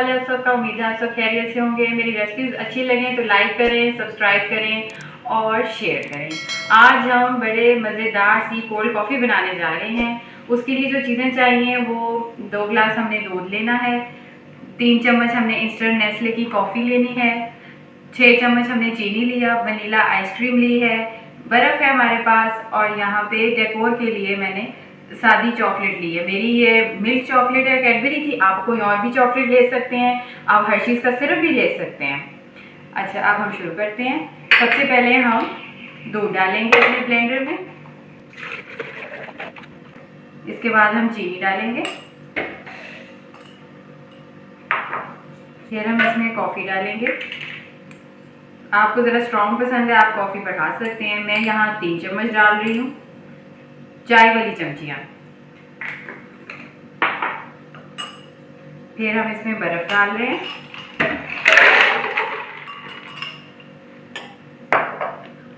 हाल है आप सबका? उम्मीद है आप सब खैरियत से होंगे। मेरी रेसिपीज़ अच्छी लगें तो लाइक करें, सब्सक्राइब करें और शेयर करें। आज हम बड़े मज़ेदार सी कोल्ड कॉफ़ी बनाने जा रहे हैं। उसके लिए जो चीज़ें चाहिए वो 2 गिलास हमने दूध लेना है, 3 चम्मच हमने इंस्टेंट नेस्ले की कॉफ़ी लेनी है, 6 चम्मच हमने चीनी लिया, वनीला आइसक्रीम ली है, बर्फ़ है हमारे पास और यहाँ पे डेकोर के लिए मैंने सादी चॉकलेट ली है। मेरी ये मिल्क चॉकलेट है, कैडबरी की। आप कोई और भी चॉकलेट ले सकते हैं, आप हर्शीज़ का सिरप भी ले सकते हैं। अच्छा, अब हम शुरू करते हैं। सबसे पहले हम दूध डालेंगे अपने ब्लेंडर में, इसके बाद हम चीनी डालेंगे, फिर हम इसमें कॉफ़ी डालेंगे। आपको ज़रा स्ट्रॉन्ग पसंद है, आप कॉफ़ी बढ़ा सकते हैं। मैं यहाँ 3 चम्मच डाल रही हूँ, चाय वाली चमचियाँ। फिर हम इसमें बर्फ़ डाल रहे हैं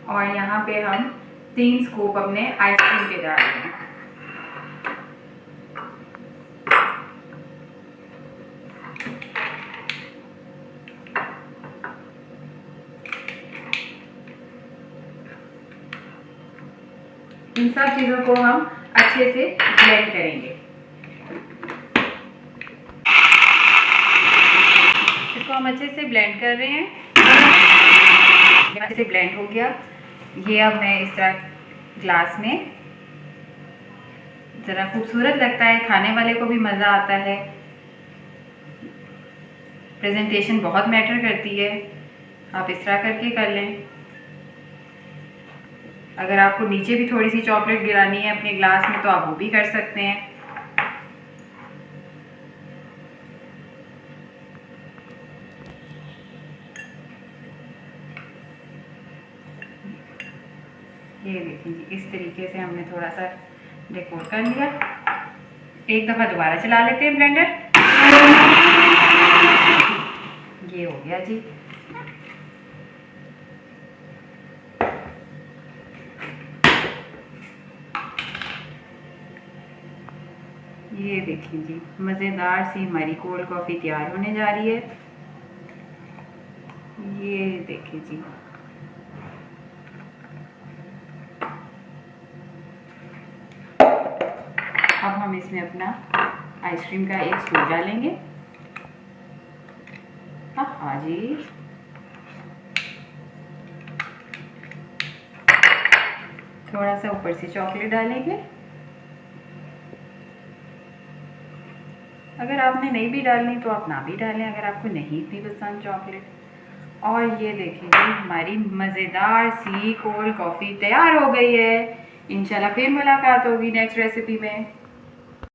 और यहाँ पे हम 3 स्कूप अपने आइसक्रीम के डाल रहे हैं। इन सब चीज़ों को हम अच्छे से ब्लेंड करेंगे। इसको हम अच्छे से ब्लेंड कर रहे हैं। अच्छे से ब्लेंड हो गया। ये अब मैं इस तरह ग्लास में, ज़रा खूबसूरत लगता है, खाने वाले को भी मज़ा आता है। प्रेजेंटेशन बहुत मैटर करती है, आप इस तरह करके कर लें। अगर आपको नीचे भी थोड़ी सी चॉकलेट गिरानी है अपने ग्लास में तो आप वो भी कर सकते हैं। ये देखिए, इस तरीके से हमने थोड़ा सा डेकोर कर लिया। एक दफ़ा दोबारा चला लेते हैं ब्लेंडर। ये हो गया जी। ये देखिए जी, मज़ेदार सी हमारी कोल्ड कॉफ़ी तैयार होने जा रही है। ये देखिए जी, अब हम इसमें अपना आइसक्रीम का एक स्कूप डालेंगे। हाँ जी, थोड़ा सा ऊपर से चॉकलेट डालेंगे। अगर आपने नहीं भी डालनी तो आप ना भी डालें, अगर आपको नहीं इतनी पसंद चॉकलेट। और ये देखिए जी, हमारी मज़ेदार सी कोल्ड कॉफ़ी तैयार हो गई है। इंशाल्लाह फिर मुलाकात होगी नेक्स्ट रेसिपी में।